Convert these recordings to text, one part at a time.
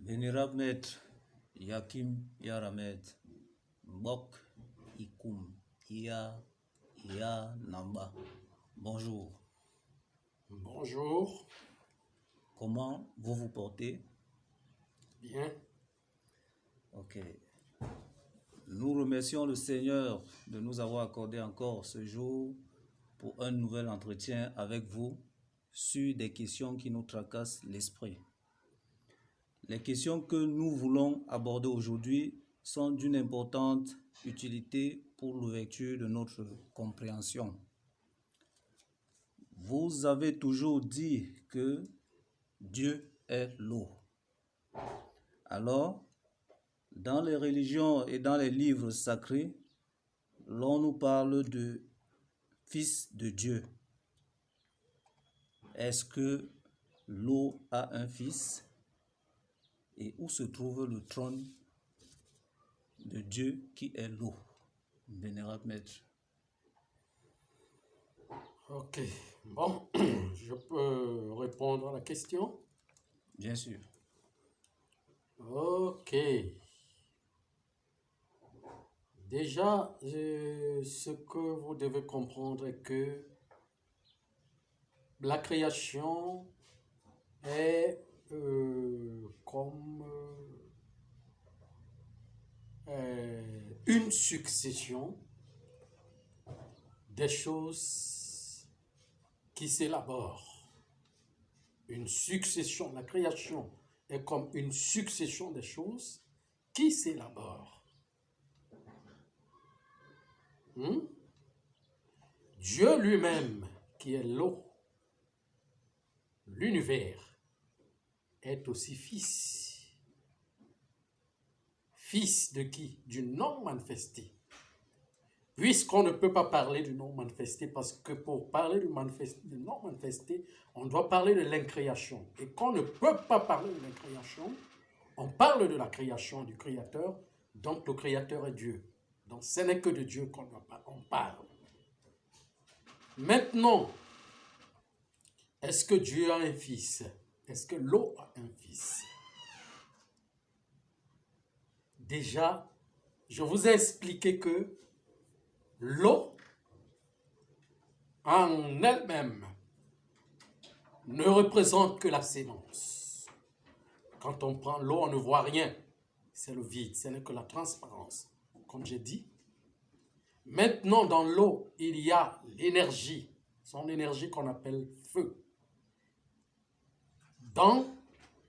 Vénérable Maître Yakim Yaramed, Mbok Ikum Ia Namba. Bonjour. Bonjour. Comment vous vous portez? Bien. Ok. Nous remercions le Seigneur de nous avoir accordé encore ce jour pour un nouvel entretien avec vous sur des questions qui nous tracassent l'esprit. Les questions que nous voulons aborder aujourd'hui sont d'une importante utilité pour l'ouverture de notre compréhension. Vous avez toujours dit que Dieu est l'eau. Alors, dans les religions et dans les livres sacrés, l'on nous parle de Fils de Dieu. Est-ce que l'eau a un fils? Et où se trouve le trône de Dieu qui est l'eau? Vénérable Maître. Ok. Bon, je peux répondre à la question? Bien sûr. Ok. Déjà, ce que vous devez comprendre est que la création est comme une succession des choses qui s'élaborent. Une succession, la création est comme une succession des choses qui s'élaborent. Dieu lui-même, qui est l'eau, l'univers, est aussi fils. Fils de qui? Du non manifesté. Puisqu'on ne peut pas parler du non manifesté, parce que pour parler du non manifesté, on doit parler de l'incréation. Et qu'on ne peut pas parler de l'incréation, on parle de la création du Créateur, donc le Créateur est Dieu. Donc ce n'est que de Dieu qu'on parle. Maintenant, est-ce que Dieu a un fils? Est-ce que l'eau a un fils? Déjà, je vous ai expliqué que l'eau, en elle-même, ne représente que la sémence. Quand on prend l'eau, on ne voit rien. C'est le vide, ce n'est que la transparence, comme j'ai dit. Maintenant, dans l'eau, il y a l'énergie, son énergie qu'on appelle feu, dans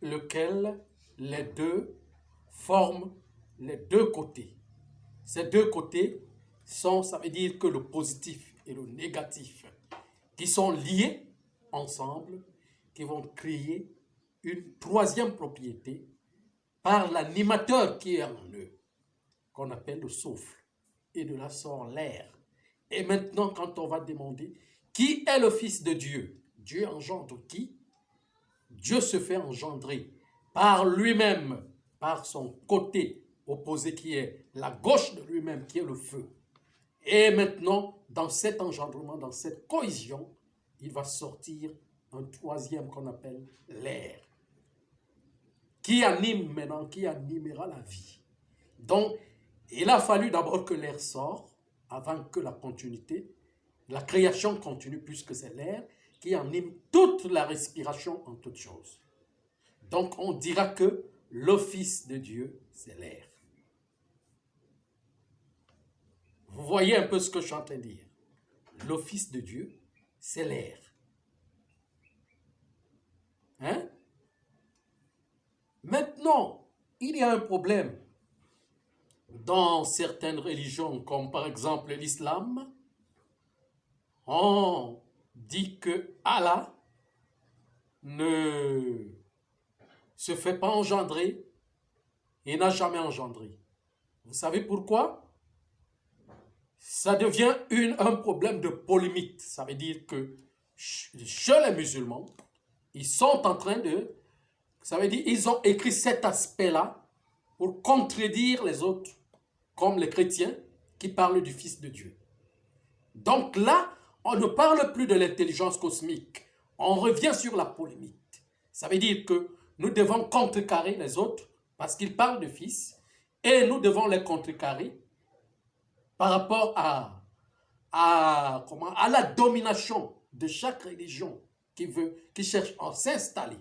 lequel les deux forment les deux côtés. Ces deux côtés sont, ça veut dire que le positif et le négatif, qui sont liés ensemble, qui vont créer une troisième propriété par l'animateur qui est en eux, qu'on appelle le souffle, et de là sort l'air. Et maintenant, quand on va demander qui est le Fils de Dieu, Dieu engendre qui? Dieu se fait engendrer par lui-même, par son côté opposé qui est la gauche de lui-même, qui est le feu. Et maintenant, dans cet engendrement, dans cette cohésion, il va sortir un troisième qu'on appelle l'air, qui anime maintenant, qui animera la vie. Donc, il a fallu d'abord que l'air sorte, avant que la continuité, la création continue, puisque c'est l'air qui anime toute la respiration en toutes choses. Donc, on dira que le Fils de Dieu, c'est l'air. Vous voyez un peu ce que je suis en train de dire. Le Fils de Dieu, c'est l'air. Hein? Maintenant, il y a un problème. Dans certaines religions, comme par exemple l'islam, on dit que Allah ne se fait pas engendrer et n'a jamais engendré. Vous savez pourquoi? Ça devient un problème de polémique. Ça veut dire que chez les musulmans, ils sont en train de... Ça veut dire ils ont écrit cet aspect-là pour contredire les autres, comme les chrétiens qui parlent du Fils de Dieu. Donc là, on ne parle plus de l'intelligence cosmique. On revient sur la polémique. Ça veut dire que nous devons contrecarrer les autres parce qu'il parle de fils, et nous devons les contrecarrer par rapport à la domination de chaque religion qui cherche à s'installer.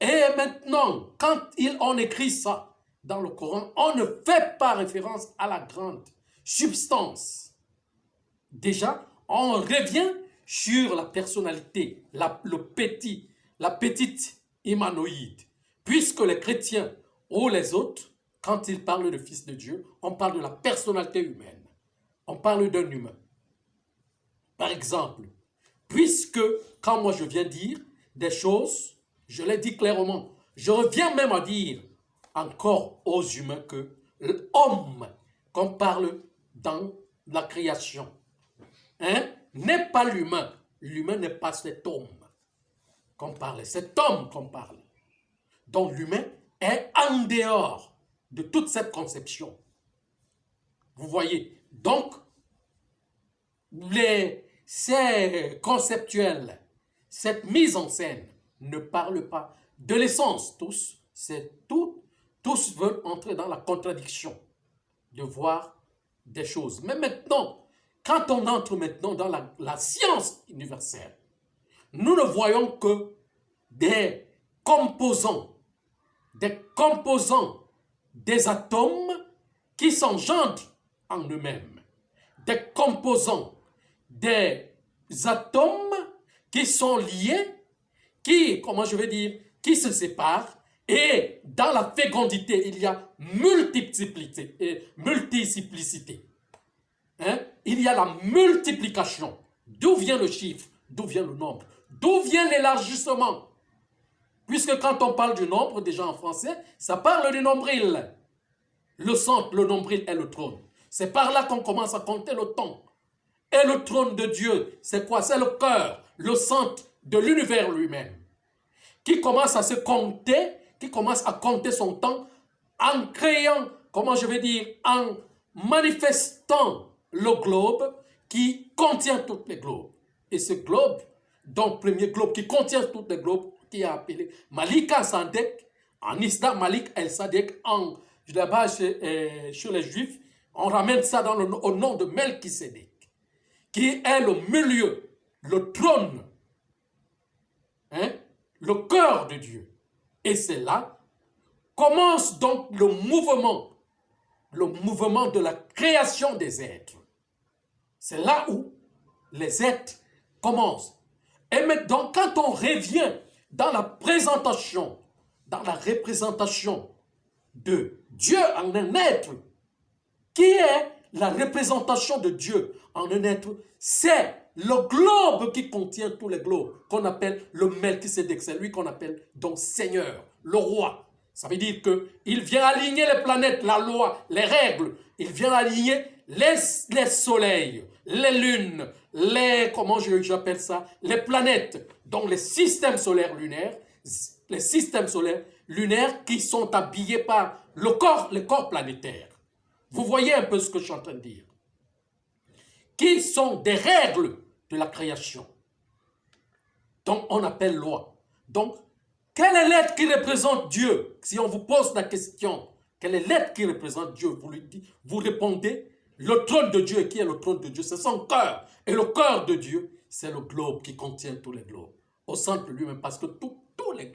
Et maintenant, quand on écrit ça dans le Coran, on ne fait pas référence à la grande substance. Déjà, on revient sur la personnalité, la petite humanoïde. Puisque les chrétiens ou les autres, quand ils parlent de Fils de Dieu, on parle de la personnalité humaine. On parle d'un humain. Par exemple, puisque quand moi je viens dire des choses, je les dis clairement. Je reviens même à dire encore aux humains que l'homme qu'on parle dans la création n'est pas l'humain. L'humain n'est pas cet homme qu'on parle. Cet homme qu'on parle. Donc l'humain est en dehors de toute cette conception. Vous voyez. Donc, ces conceptuels, cette mise en scène ne parle pas de l'essence. Tous veulent entrer dans la contradiction de voir des choses. Mais maintenant, quand on entre maintenant dans la science universelle, nous ne voyons que des composants des atomes qui s'engendrent en eux-mêmes, des composants des atomes qui sont liés, qui se séparent, et dans la fécondité, il y a multiplicité. Il y a la multiplication. D'où vient le chiffre? D'où vient le nombre? D'où vient l'élargissement? Puisque quand on parle du nombre, déjà en français, ça parle du nombril. Le centre, le nombril est le trône. C'est par là qu'on commence à compter le temps. Et le trône de Dieu, c'est quoi? C'est le cœur, le centre de l'univers lui-même, qui commence à se compter, qui commence à compter son temps en créant, en manifestant le globe qui contient tous les globes. Et ce globe, donc premier globe qui contient tous les globes, qui est appelé Malika Sadek, en islam Malik El Sadek, là-bas chez les Juifs, on ramène ça au nom de Melchisedec, qui est le milieu, le trône, le cœur de Dieu. Et c'est là commence donc le mouvement de la création des êtres. C'est là où les êtres commencent. Et maintenant, quand on revient dans la représentation de Dieu en un être, qui est la représentation de Dieu en un être? C'est le globe qui contient tous les globes, qu'on appelle le Melchisedec. C'est lui qu'on appelle donc Seigneur, le roi. Ça veut dire qu'il vient aligner les planètes, la loi, les règles. Il vient aligner les soleils, les lunes, les planètes, donc les systèmes solaires lunaires, qui sont habillés par les corps planétaires. Vous voyez un peu ce que je suis en train de dire. Qui sont des règles de la création. Donc, on appelle loi. Donc, quelle est l'être qui représente Dieu? Si on vous pose la question, quelle est l'être qui représente Dieu? Vous répondez, le trône de Dieu. Et qui est le trône de Dieu? C'est son cœur. Et le cœur de Dieu, c'est le globe qui contient tous les globes. Au centre lui-même, parce que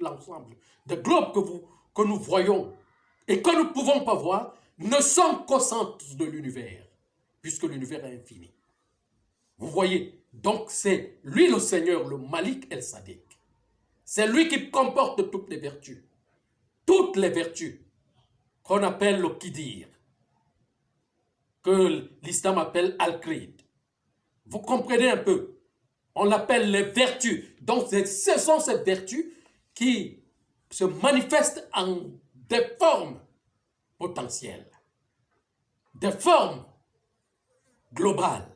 l'ensemble des globes que nous voyons et que nous ne pouvons pas voir ne sont qu'au centre de l'univers, puisque l'univers est infini. Vous voyez, donc c'est lui le Seigneur, le Malik El Sadek. C'est lui qui comporte toutes les vertus qu'on appelle le Kidir, que l'islam appelle Al-Krid. Vous comprenez un peu? On l'appelle les vertus. Donc ce sont ces vertus qui se manifestent en des formes potentielles, des formes globales,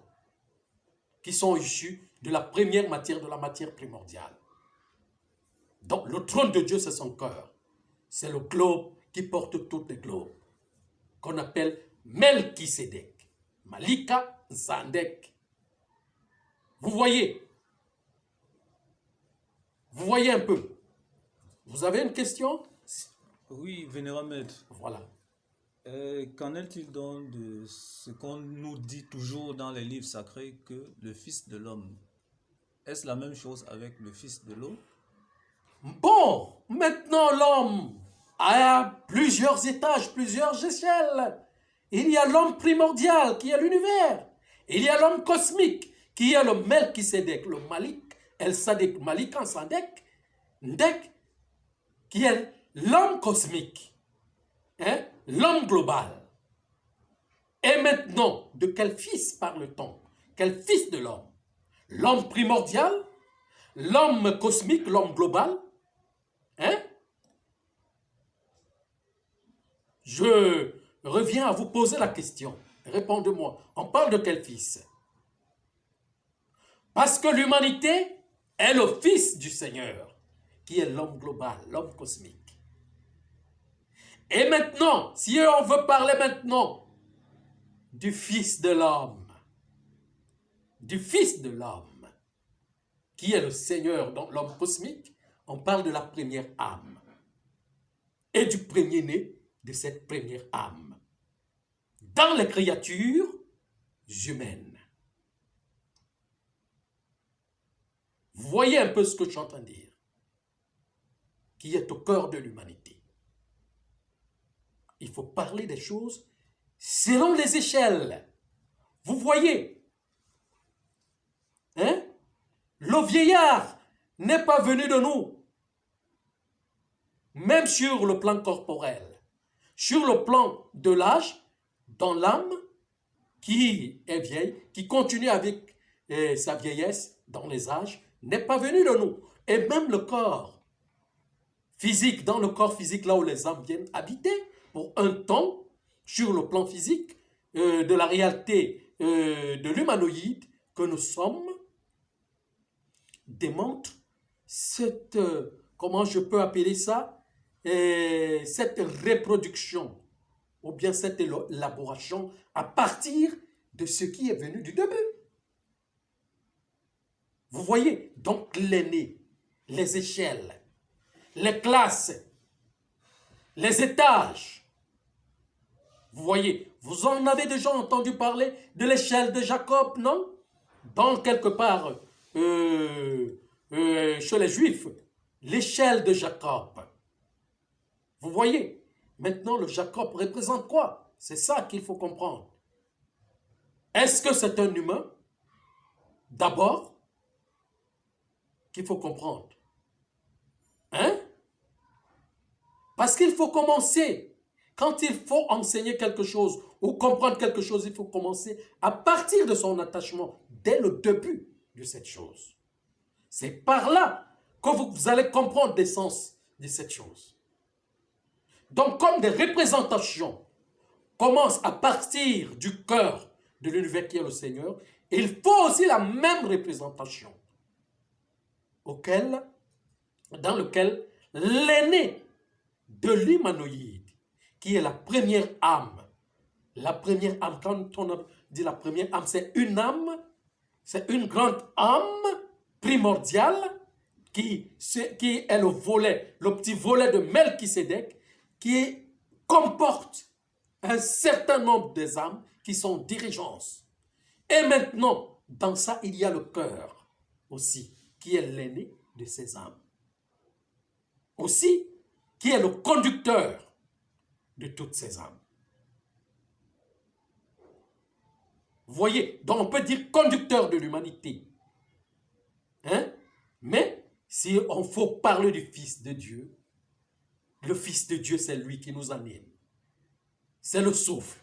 qui sont issues de la première matière, de la matière primordiale. Donc le trône de Dieu, c'est son cœur. C'est le globe qui porte tous les globes, qu'on appelle Melchisedec, Malika Sadek. Vous voyez un peu. Vous avez une question? Oui, vénérable maître. Voilà. Qu'en est-il donc de ce qu'on nous dit toujours dans les livres sacrés que le Fils de l'homme? Est-ce la même chose avec le Fils de l'eau? Bon, maintenant l'homme a plusieurs étages, plusieurs échelles. Il y a l'homme primordial qui est l'univers. Il y a l'homme cosmique qui est le Melchisédek, le Malik, El Sadek, Malik en Sadek, Ndek, qui est l'homme cosmique, hein, l'homme global. Et maintenant, de quel fils parle-t-on? Quel fils de l'homme? L'homme primordial, l'homme cosmique, l'homme global, hein? Je reviens à vous poser la question. Répondez-moi. On parle de quel fils? Parce que l'humanité est le fils du Seigneur, qui est l'homme global, l'homme cosmique. Et maintenant, si on veut parler maintenant du fils de l'homme, qui est le Seigneur dans l'homme cosmique, on parle de la première âme et du premier-né de cette première âme dans les créatures humaines. Vous voyez un peu ce que je suis en train de dire, qui est au cœur de l'humanité. Il faut parler des choses selon les échelles. Vous voyez, hein? Le vieillard n'est pas venu de nous, même sur le plan corporel, sur le plan de l'âge, dans l'âme qui est vieille, qui continue avec sa vieillesse dans les âges, n'est pas venu de nous. Et même le corps physique, dans le corps physique, là où les âmes viennent habiter, pour un temps, sur le plan physique, de la réalité de l'humanoïde que nous sommes, démontre cette, comment je peux appeler ça, cette reproduction, ou bien cette élaboration à partir de ce qui est venu du début. Vous voyez, donc l'aîné, les échelles, les classes, les étages. Vous voyez, vous en avez déjà entendu parler de l'échelle de Jacob, non? Dans quelque part, chez les Juifs, l'échelle de Jacob. Vous voyez, maintenant le Jacob représente quoi? C'est ça qu'il faut comprendre. Est-ce que c'est un humain? D'abord, qu'il faut comprendre. Hein? Parce qu'il faut commencer. Quand il faut enseigner quelque chose ou comprendre quelque chose, il faut commencer à partir de son attachement dès le début de cette chose. C'est par là que vous allez comprendre l'essence de cette chose. Donc, comme des représentations commencent à partir du cœur de l'univers qui est le Seigneur, il faut aussi la même représentation dans lequel l'aîné de l'humanoïde, qui est la première âme, quand on dit la première âme, c'est une grande âme primordiale qui est le petit volet de Melchisédek, qui comporte un certain nombre des âmes qui sont dirigeantes. Et maintenant, dans ça, il y a le cœur aussi, qui est l'aîné de ces âmes. Aussi, qui est le conducteur de toutes ces âmes. Vous voyez, donc on peut dire conducteur de l'humanité. Hein? Mais si on faut parler du Fils de Dieu, le Fils de Dieu, c'est lui qui nous anime. C'est le souffle.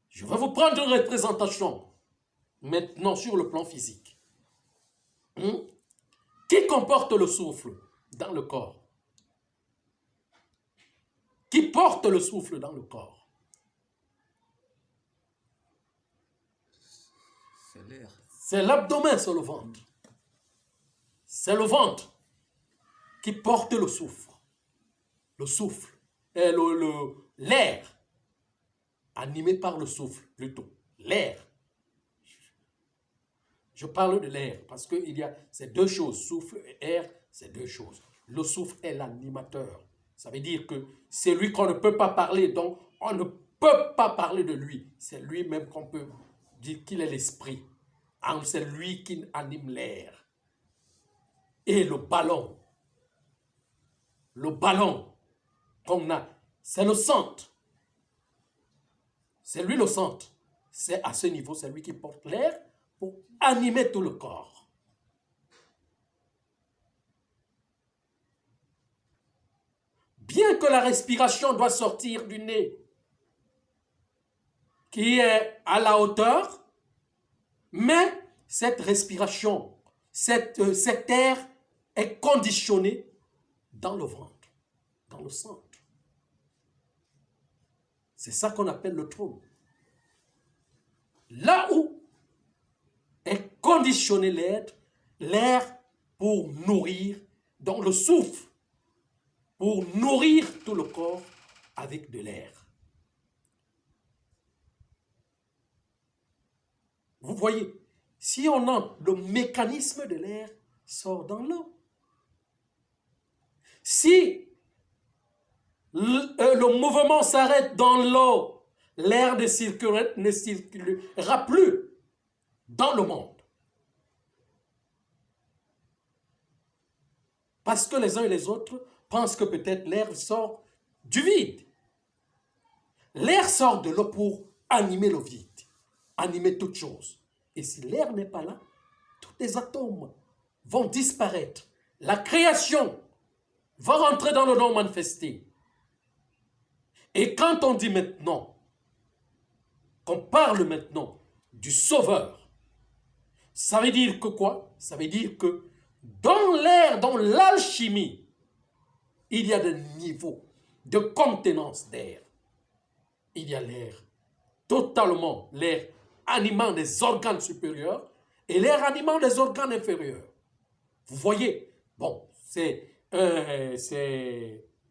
Je vais vous prendre une représentation maintenant sur le plan physique. Qui comporte le souffle dans le corps? Qui porte le souffle dans le corps? C'est l'air. C'est l'abdomen, c'est le ventre. C'est le ventre qui porte le souffle. Le souffle. Et l'air. Animé par le souffle, plutôt. L'air. Je parle de l'air parce qu'il y a ces deux choses. Souffle et air, c'est deux choses. Le souffle est l'animateur. Ça veut dire que c'est lui qu'on ne peut pas parler, donc on ne peut pas parler de lui. C'est lui-même qu'on peut dire qu'il est l'esprit. C'est lui qui anime l'air. Et le ballon qu'on a, c'est le centre. C'est lui le centre. C'est à ce niveau, c'est lui qui porte l'air pour animer tout le corps. Bien que la respiration doit sortir du nez, qui est à la hauteur, mais cette respiration, cet air est conditionné dans le ventre, dans le centre. C'est ça qu'on appelle le trône. Là où est conditionné l'air pour nourrir, donc le souffle, pour nourrir tout le corps avec de l'air. Vous voyez, si on entre, le mécanisme de l'air sort dans l'eau. Si le mouvement s'arrête dans l'eau, l'air ne circulera plus dans le monde. Parce que les uns et les autres pensent que peut-être l'air sort du vide. L'air sort de l'eau pour animer le vide, animer toute chose. Et si l'air n'est pas là, tous les atomes vont disparaître. La création va rentrer dans le non manifesté. Et quand on dit maintenant, qu'on parle maintenant du Sauveur, ça veut dire que quoi? Ça veut dire que dans l'air, dans l'alchimie, il y a des niveaux de contenance d'air. Il y a l'air, totalement l'air animant des organes supérieurs et l'air animant des organes inférieurs. Vous voyez, bon, c'est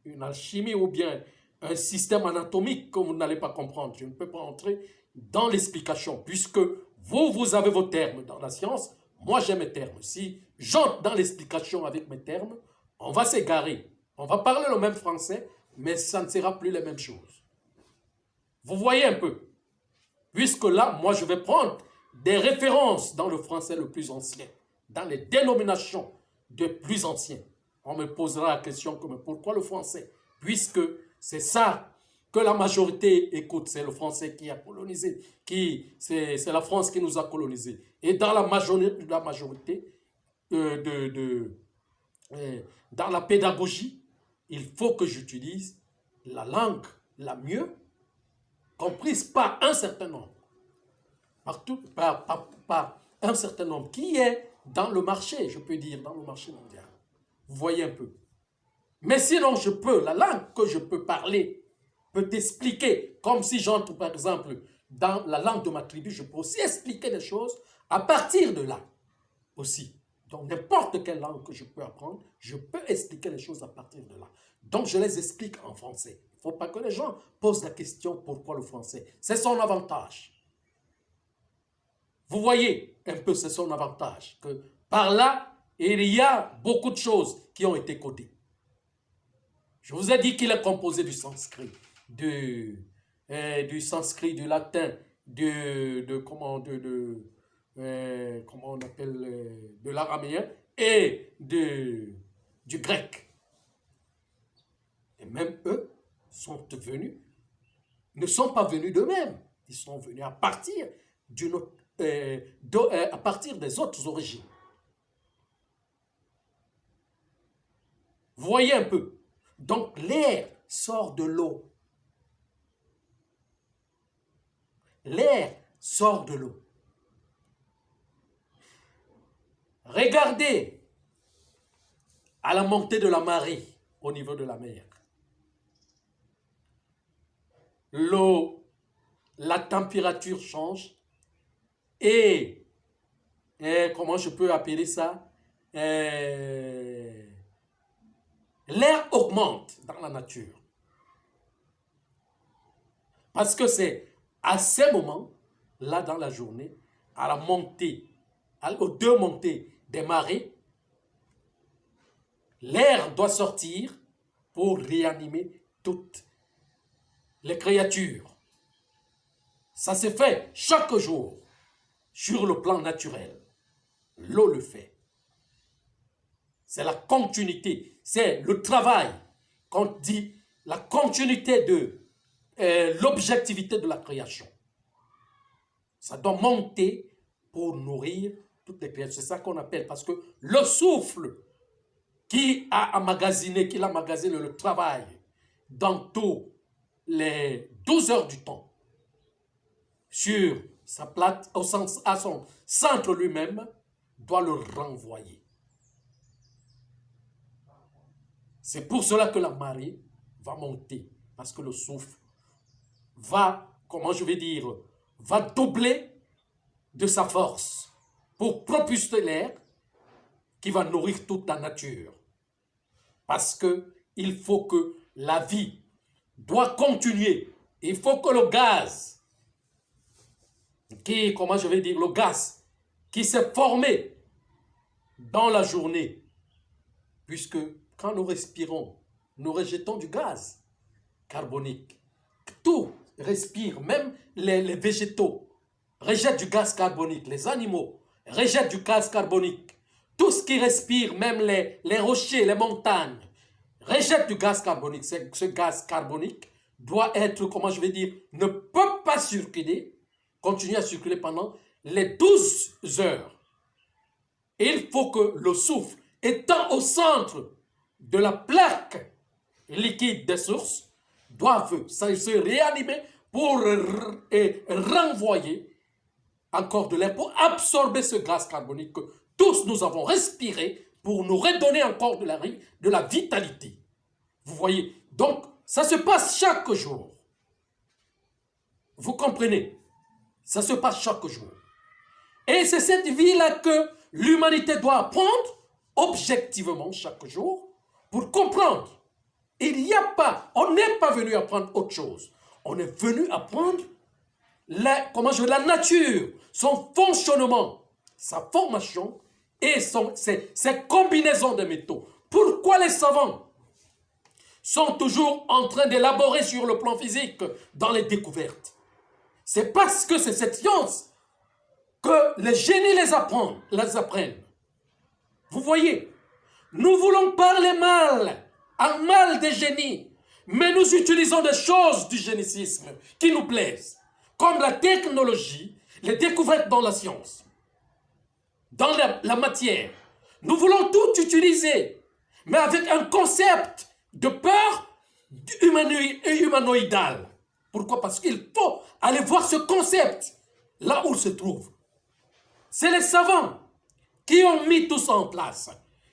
une alchimie ou bien un système anatomique que vous n'allez pas comprendre. Je ne peux pas entrer dans l'explication puisque vous avez vos termes dans la science, moi j'ai mes termes. Si j'entre dans l'explication avec mes termes, on va s'égarer. On va parler le même français, mais ça ne sera plus les mêmes choses. Vous voyez un peu. Puisque là, moi je vais prendre des références dans le français le plus ancien, dans les dénominations des plus anciens. On me posera la question comme pourquoi le français? Puisque c'est ça que la majorité écoute, c'est le français qui a colonisé, c'est la France qui nous a colonisés. Et dans la majorité, dans la pédagogie, il faut que j'utilise la langue la mieux comprise par un certain nombre, par un certain nombre qui est dans le marché, je peux dire, dans le marché mondial. Vous voyez un peu. Mais sinon, la langue que je peux parler peut t'expliquer, comme si j'entre par exemple dans la langue de ma tribu, je peux aussi expliquer des choses à partir de là aussi. Donc n'importe quelle langue que je peux apprendre, je peux expliquer les choses à partir de là. Donc je les explique en français. Il ne faut pas que les gens posent la question pourquoi le français. C'est son avantage. Vous voyez un peu, c'est son avantage. Que par là, il y a beaucoup de choses qui ont été codées. Je vous ai dit qu'il est composé du sanskrit, du latin, comment on appelle, de l'araméen et du grec. Et même eux ne sont pas venus d'eux-mêmes. Ils sont venus à partir à partir des autres origines. Vous voyez un peu. Donc l'air sort de l'eau. L'air sort de l'eau. Regardez à la montée de la marée au niveau de la mer. L'eau, la température change et comment je peux appeler ça? L'air augmente dans la nature. Parce que c'est à ces moments-là dans la journée, à la montée, aux deux montées des marées, l'air doit sortir pour réanimer toutes les créatures. Ça se fait chaque jour sur le plan naturel. L'eau le fait. C'est la continuité, c'est le travail. Quand on dit la continuité de l'objectivité de la création. Ça doit monter pour nourrir toutes les créatures. C'est ça qu'on appelle, parce que le souffle qui a emmagasiné le travail dans tous les 12 heures du temps sur sa plate, à son centre lui-même, doit le renvoyer. C'est pour cela que la marée va monter, parce que le souffle va, va doubler de sa force pour propulser l'air qui va nourrir toute la nature. Parce que il faut que la vie doit continuer. Il faut que le gaz, le gaz qui s'est formé dans la journée, puisque quand nous respirons, nous rejetons du gaz carbonique. Tout respire, même les végétaux rejettent du gaz carbonique, les animaux rejettent du gaz carbonique. Tout ce qui respire, même les rochers, les montagnes, rejettent du gaz carbonique. Ce gaz carbonique doit être, ne peut pas circuler, continuer à circuler pendant les 12 heures. Et il faut que le souffle, étant au centre de la plaque liquide des sources, doivent se réanimer pour renvoyer encore de l'air, pour absorber ce gaz carbonique que tous nous avons respiré pour nous redonner encore de la vitalité. Vous voyez, donc ça se passe chaque jour. Vous comprenez? Ça se passe chaque jour. Et c'est cette vie-là que l'humanité doit apprendre objectivement chaque jour pour comprendre. On n'est pas venu apprendre autre chose. On est venu apprendre la nature, son fonctionnement, sa formation et ses combinaisons de métaux. Pourquoi les savants sont toujours en train d'élaborer sur le plan physique dans les découvertes? C'est parce que c'est cette science que les génies les apprennent. Vous voyez, nous voulons parler mal des génies, mais nous utilisons des choses du génicisme qui nous plaisent, comme la technologie, les découvertes dans la science, dans la matière. Nous voulons tout utiliser, mais avec un concept de peur humanoïdale. Pourquoi? Parce qu'il faut aller voir ce concept là où il se trouve. C'est les savants qui ont mis tout ça en place.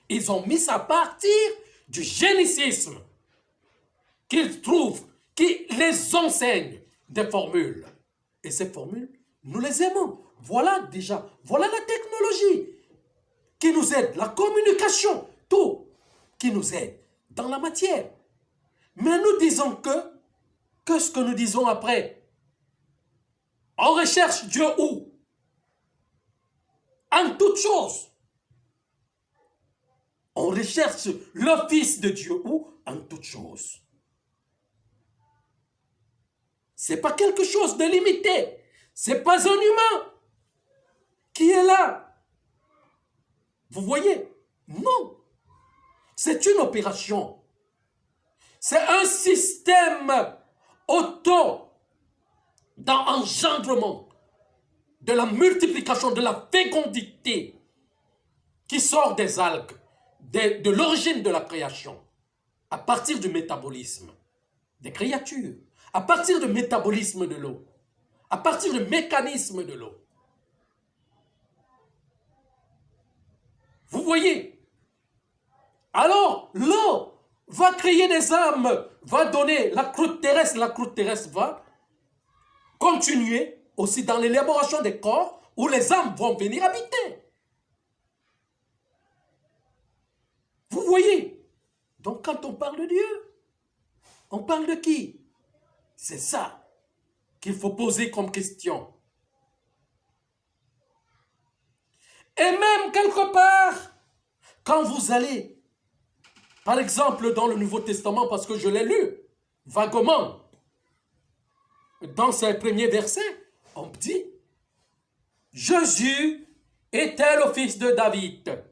Ils ont mis ça à partir du génicisme qu'ils trouvent, qui les enseignent des formules. Et ces formules, nous les aimons. Voilà la technologie qui nous aide, la communication, tout qui nous aide dans la matière. Mais nous disons qu'est-ce que nous disons après? On recherche Dieu où? En toutes choses. On recherche le Fils de Dieu où? En toutes choses. Ce n'est pas quelque chose de limité. Ce n'est pas un humain qui est là. Vous voyez? Non. C'est une opération. C'est un système d'engendrement, de la multiplication, de la fécondité qui sort des algues, de l'origine de la création, à partir du métabolisme des créatures, à partir du métabolisme de l'eau, à partir du mécanisme de l'eau. Vous voyez? Alors, l'eau va créer des âmes, va donner la croûte terrestre va continuer aussi dans l'élaboration des corps où les âmes vont venir habiter. Vous voyez? Donc quand on parle de Dieu, on parle de qui? C'est ça qu'il faut poser comme question. Et même quelque part, quand vous allez Par exemple, dans le Nouveau Testament, parce que je l'ai lu vaguement, dans ses premiers versets, on dit, Jésus était le fils de David.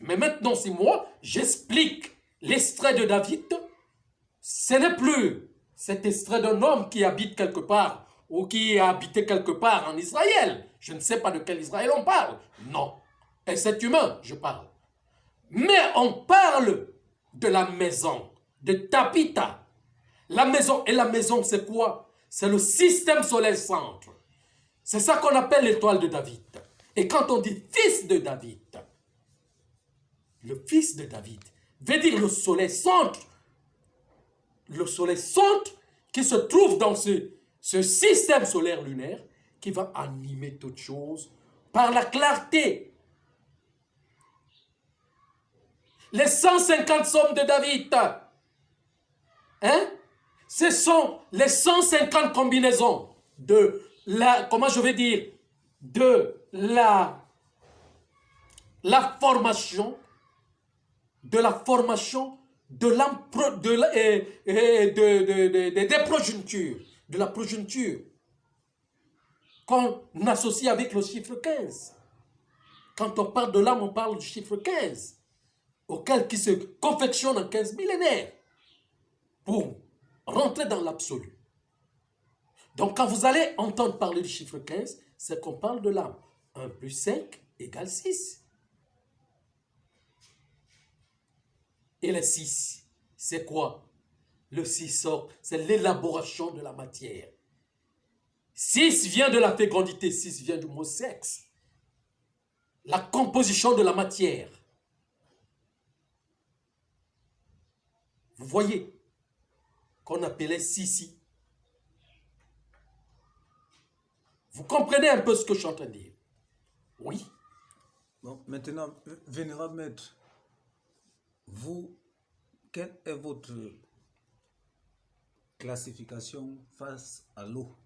Mais maintenant, si moi, j'explique l'extrait de David, ce n'est plus cet extrait d'un homme qui habite quelque part ou qui a habité quelque part en Israël. Je ne sais pas de quel Israël on parle. Non. Et c'est humain, je parle. Mais on parle de la maison, de Tabitha. La maison, et la maison, c'est quoi? C'est le système solaire centre. C'est ça qu'on appelle l'étoile de David. Et quand on dit fils de David, le fils de David veut dire le soleil centre. Le soleil centre qui se trouve dans ce système solaire lunaire qui va animer toute chose par la clarté. Les 150 psaumes de David, hein? Ce sont les 150 combinaisons de la, comment je vais dire, de la formation, des progénitures, de la progéniture qu'on associe avec le chiffre 15. Quand on parle de l'âme, on parle du chiffre 15, auquel qui se confectionne en 15 millénaires pour rentrer dans l'absolu. Donc quand vous allez entendre parler du chiffre 15, c'est qu'on parle de l'âme. 1 plus 5 égale 6. Et le 6, c'est quoi? Le 6, c'est l'élaboration de la matière. 6 vient de la fécondité, 6 vient du mot sexe. La composition de la matière. Vous voyez, qu'on appelait Sissi. Vous comprenez un peu ce que je suis en train de dire? Oui. Bon, maintenant, vénérable maître, vous, quelle est votre classification face à l'eau?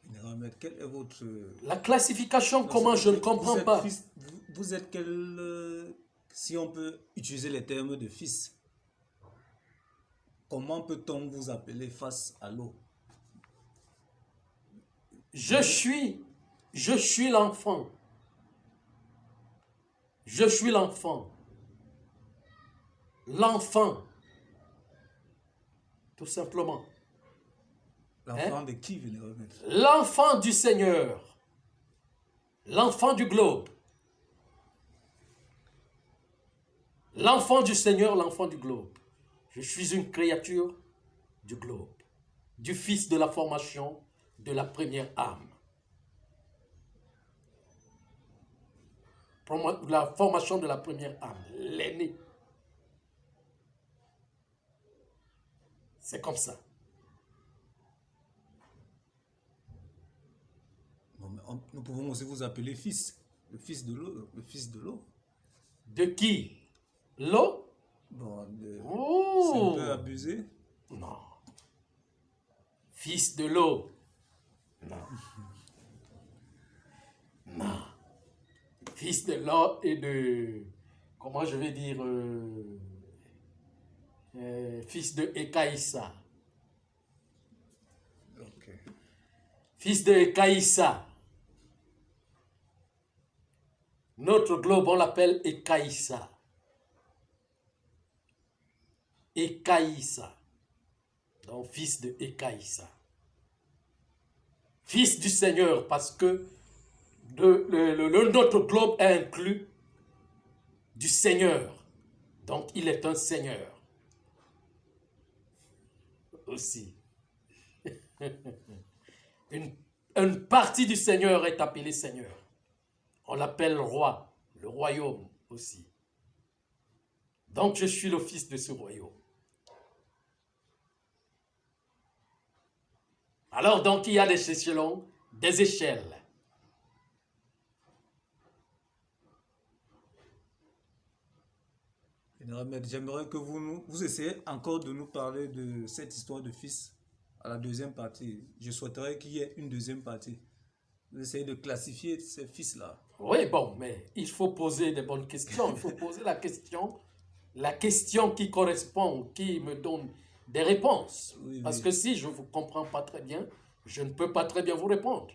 Vénérable maître, quelle est votre... La classification, comment je ne comprends pas. Vous êtes quel... si on peut utiliser les termes de fils, comment peut-on vous appeler face à l'eau? Je suis l'enfant. Je suis l'enfant. L'enfant. Tout simplement. L'enfant de qui, vénérable maître? L'enfant du Seigneur. L'enfant du globe. L'enfant du Seigneur, l'enfant du globe. Je suis une créature du globe. Du fils de la formation de la première âme. La formation de la première âme, l'aîné. C'est comme ça. Bon, mais nous pouvons aussi vous appeler fils, le fils de l'eau, le fils de l'eau. De qui? L'eau? Bon, Oh. c'est un peu abusé. Non. Fils de l'eau. Non. Non. Fils de l'eau et de... Comment je vais dire... fils de Ekaïssa. Ok. Fils de Ekaïssa. Notre globe, on l'appelle Ekaïssa. Ekaïssa. Donc, fils de Ekaïssa. Fils du Seigneur, parce que notre globe est inclus du Seigneur. Donc, il est un Seigneur. Aussi. Une partie du Seigneur est appelée Seigneur. On l'appelle roi, le royaume aussi. Donc, je suis le fils de ce royaume. Alors, donc, il y a des échelons, des échelles. J'aimerais que vous essayez encore de nous parler de cette histoire de fils à la deuxième partie. Je souhaiterais qu'il y ait une deuxième partie. Vous essayez de classifier ces fils-là. Oui, bon, mais il faut poser des bonnes questions. Il faut poser la question la question qui correspond, qui me donne des réponses. Oui, Parce oui. que si je ne vous comprends pas très bien, je ne peux pas très bien vous répondre.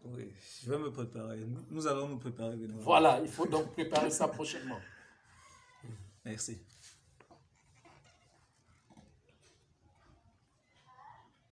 Oui, je vais me préparer. Nous allons nous préparer, Benoît. Voilà, il faut donc préparer ça prochainement. Merci.